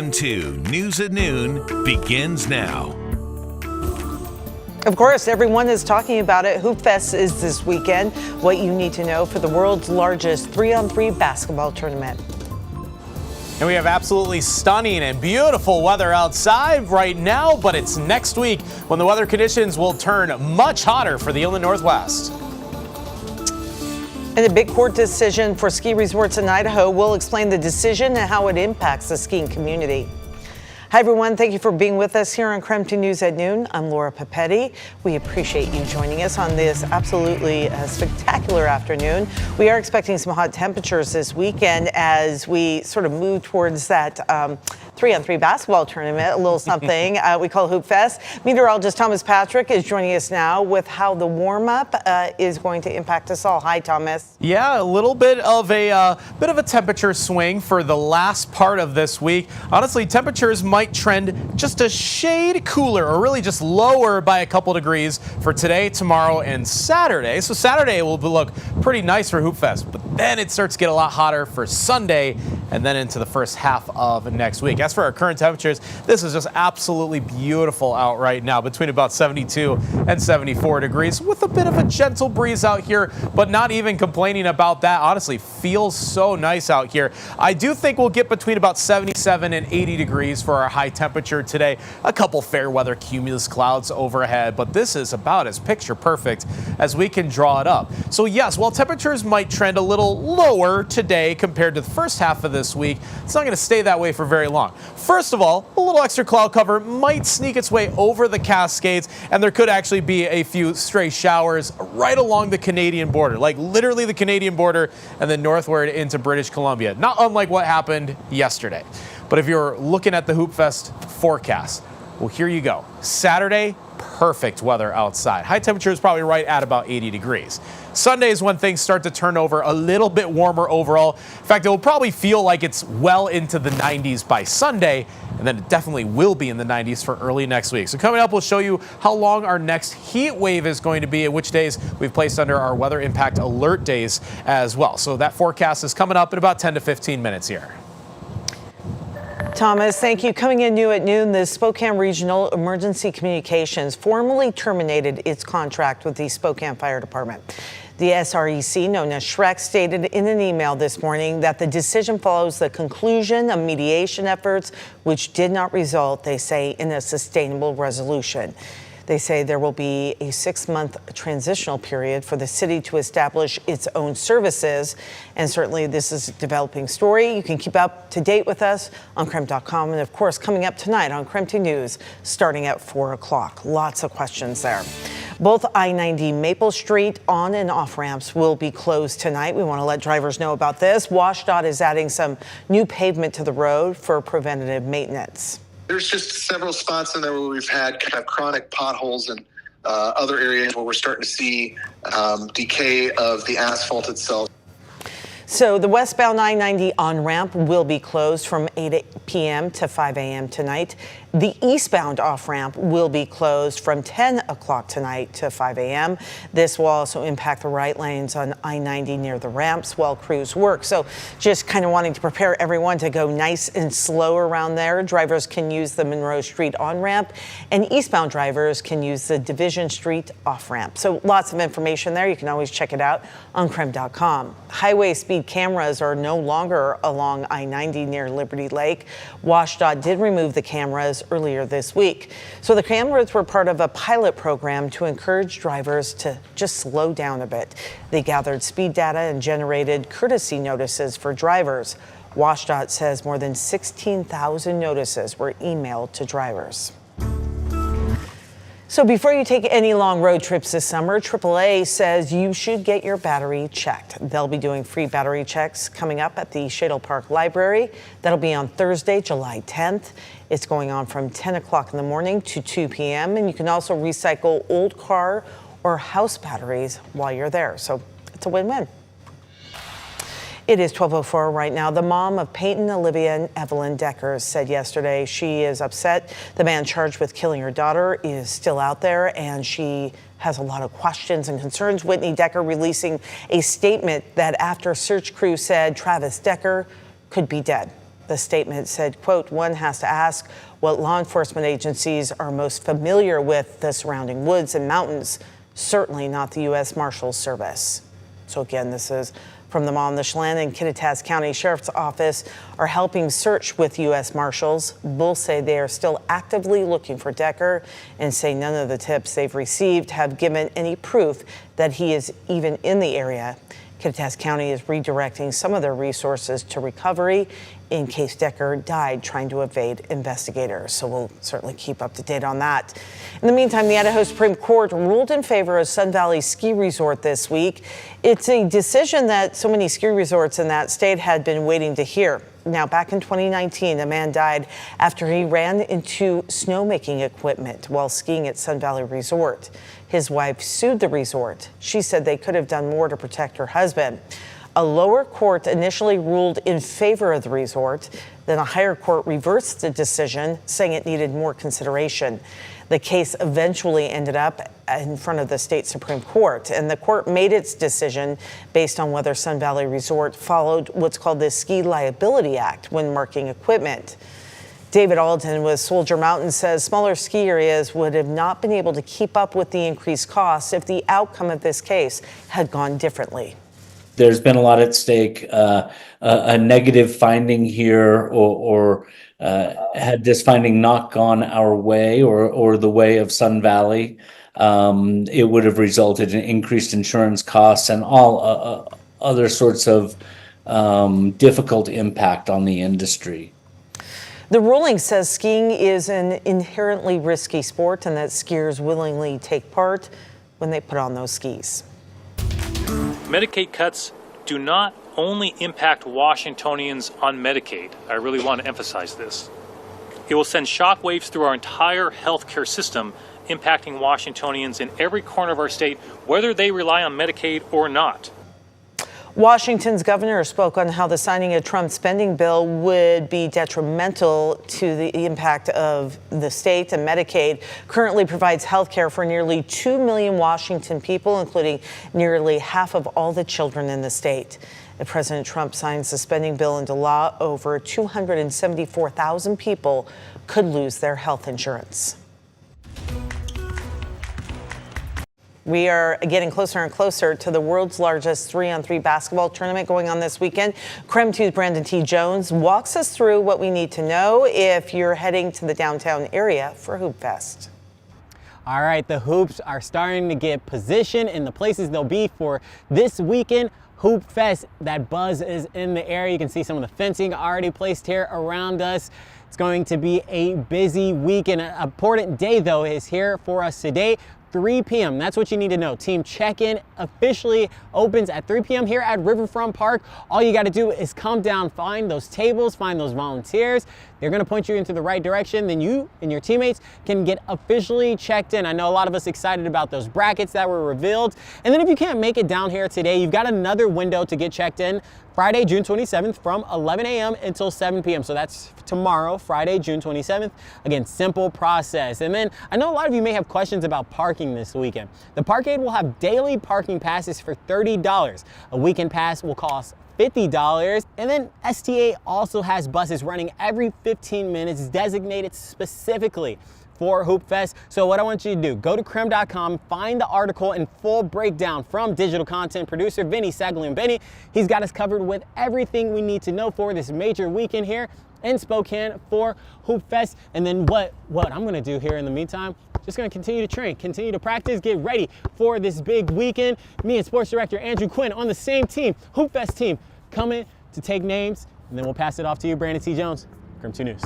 News at Noon begins now. Of course, everyone is talking about it. Hoopfest is this weekend. What you need to know for the world's largest 3-on-3 basketball tournament. And we have absolutely stunning and beautiful weather outside right now, but it's next week when the weather conditions will turn much hotter for the inland Northwest. And a big court decision for ski resorts in Idaho will explain the decision and how it impacts the skiing community. Hi, everyone. Thank you for being with us here on KREM News at Noon. I'm Laura Papetti. We appreciate you joining us on this absolutely spectacular afternoon. We are expecting some hot temperatures this weekend as we sort of move towards that 3-on-3 basketball tournament, a little something we call Hoopfest. Meteorologist Thomas Patrick is joining us now with how the warm-up is going to impact us all. Hi, Thomas. Yeah, a little bit of a temperature swing for the last part of this week. Honestly, temperatures might trend just a shade cooler or really just lower by a couple degrees for today, tomorrow, and Saturday. So Saturday will look pretty nice for Hoopfest, but then it starts to get a lot hotter for Sunday and then into the first half of next week. As for our current temperatures, this is just absolutely beautiful out right now, between about 72 and 74 degrees with a bit of a gentle breeze out here, but not even complaining about that. Honestly, feels so nice out here. I do think we'll get between about 77 and 80 degrees for our high temperature today. A couple fair weather cumulus clouds overhead, but this is about as picture perfect as we can draw it up. So yes, while temperatures might trend a little lower today compared to the first half of this week, it's not going to stay that way for very long. First of all, a little extra cloud cover might sneak its way over the Cascades, and there could actually be a few stray showers right along the Canadian border, like literally the Canadian border and then northward into British Columbia. Not unlike what happened yesterday. But if you're looking at the Hoopfest forecast, well, here you go. Saturday, perfect weather outside. High temperature is probably right at about 80 degrees. Sunday is when things start to turn over a little bit warmer overall. In fact, it will probably feel like it's well into the 90s by Sunday, and then it definitely will be in the 90s for early next week. So coming up, we'll show you how long our next heat wave is going to be and which days we've placed under our weather impact alert days as well. So that forecast is coming up in about 10 to 15 minutes here. Thomas, thank you. Coming in new at noon, the Spokane Regional Emergency Communications formally terminated its contract with the Spokane Fire Department. The SREC, known as SHREC, stated in an email this morning that the decision follows the conclusion of mediation efforts, which did not result, they say, in a sustainable resolution. They say there will be a 6-month transitional period for the city to establish its own services. And certainly this is a developing story. You can keep up to date with us on KREM.com. And of course, coming up tonight on KREM News, starting at 4 o'clock. Lots of questions there. Both I-90 Maple Street on and off ramps will be closed tonight. We want to let drivers know about this. WashDOT is adding some new pavement to the road for preventative maintenance. There's just several spots in there where we've had kind of chronic potholes and other areas where we're starting to see decay of the asphalt itself. So the westbound I-90 on-ramp will be closed from 8 p.m. to 5 a.m. tonight. The eastbound off-ramp will be closed from 10 o'clock tonight to 5 a.m. This will also impact the right lanes on I-90 near the ramps while crews work. So just kind of wanting to prepare everyone to go nice and slow around there. Drivers can use the Monroe Street on-ramp, and eastbound drivers can use the Division Street off-ramp. So lots of information there. You can always check it out on KREM.com. Highway speed cameras are no longer along I-90 near Liberty Lake. WashDOT did remove the cameras earlier this week. So the cameras were part of a pilot program to encourage drivers to just slow down a bit. They gathered speed data and generated courtesy notices for drivers. WashDOT says more than 16,000 notices were emailed to drivers. So before you take any long road trips this summer, AAA says you should get your battery checked. They'll be doing free battery checks coming up at the Shadle Park Library. That'll be on Thursday, July 10th. It's going on from 10 o'clock in the morning to 2 p.m. And you can also recycle old car or house batteries while you're there. So it's a win-win. It is 12:04 right now. The mom of Peyton, Olivia, and Evelyn Decker said yesterday she is upset. The man charged with killing her daughter is still out there, and she has a lot of questions and concerns. Whitney Decker releasing a statement that after search crew said Travis Decker could be dead. The statement said, quote, "One has to ask what law enforcement agencies are most familiar with the surrounding woods and mountains, certainly not the U.S. Marshals Service." So again, this is from the mom. The Chelan and Kittitas County Sheriff's Office are helping search with U.S. Marshals. Both say they are still actively looking for Decker and say none of the tips they've received have given any proof that he is even in the area. Kittitas County is redirecting some of their resources to recovery in case Decker died trying to evade investigators. So we'll certainly keep up to date on that. In the meantime, the Idaho Supreme Court ruled in favor of Sun Valley Ski Resort this week. It's a decision that so many ski resorts in that state had been waiting to hear. Now, back in 2019, a man died after he ran into snowmaking equipment while skiing at Sun Valley Resort. His wife sued the resort. She said they could have done more to protect her husband. A lower court initially ruled in favor of the resort. Then a higher court reversed the decision, saying it needed more consideration. The case eventually ended up in front of the state Supreme Court, and the court made its decision based on whether Sun Valley Resort followed what's called the Ski Liability Act when marking equipment. David Alden with Soldier Mountain says smaller ski areas would have not been able to keep up with the increased costs if the outcome of this case had gone differently. There's been a lot at stake. A negative finding here, or had this finding not gone our way or the way of Sun Valley, it would have resulted in increased insurance costs and all other sorts of difficult impact on the industry. The ruling says skiing is an inherently risky sport and that skiers willingly take part when they put on those skis. Medicaid cuts do not only impact Washingtonians on Medicaid. I really want to emphasize this. It will send shockwaves through our entire healthcare system, impacting Washingtonians in every corner of our state, whether they rely on Medicaid or not. Washington's governor spoke on how the signing of Trump's spending bill would be detrimental to the impact of the state. And Medicaid currently provides health care for nearly 2 million Washington people, including nearly half of all the children in the state. If President Trump signs the spending bill into law, over 274,000 people could lose their health insurance. We are getting closer and closer to the world's largest 3-on-3 basketball tournament going on this weekend. KREM 2's Brandon T. Jones walks us through what we need to know if you're heading to the downtown area for Hoopfest. All right, the hoops are starting to get positioned in the places they'll be for this weekend. Hoopfest, that buzz is in the air. You can see some of the fencing already placed here around us. It's going to be a busy weekend. An important day, though, is here for us today. 3 p.m. That's what you need to know. Team check-in officially opens at 3 p.m. here at Riverfront Park. All you got to do is come down, find those tables, find those volunteers. They're going to point you into the right direction. Then you and your teammates can get officially checked in. I know a lot of us excited about those brackets that were revealed. And then if you can't make it down here today, you've got another window to get checked in. Friday, June 27th from 11 a.m. until 7 p.m. So that's tomorrow, Friday, June 27th. Again, simple process. And then I know a lot of you may have questions about parking this weekend. The Parkade will have daily parking passes for $30. A weekend pass will cost $50. And then STA also has buses running every 15 minutes designated specifically for Hoopfest. So what I want you to do, go to KREM.com, find the article and full breakdown from digital content producer Vinny Saglian-Benny. He's got us covered with everything we need to know for this major weekend here in Spokane for Hoopfest. And then what I'm gonna do here in the meantime, just gonna continue to train, continue to practice, get ready for this big weekend. Me and sports director Andrew Quinn on the same team, Hoopfest team, coming to take names. And then we'll pass it off to you, Brandon T. Jones, KREM 2 News.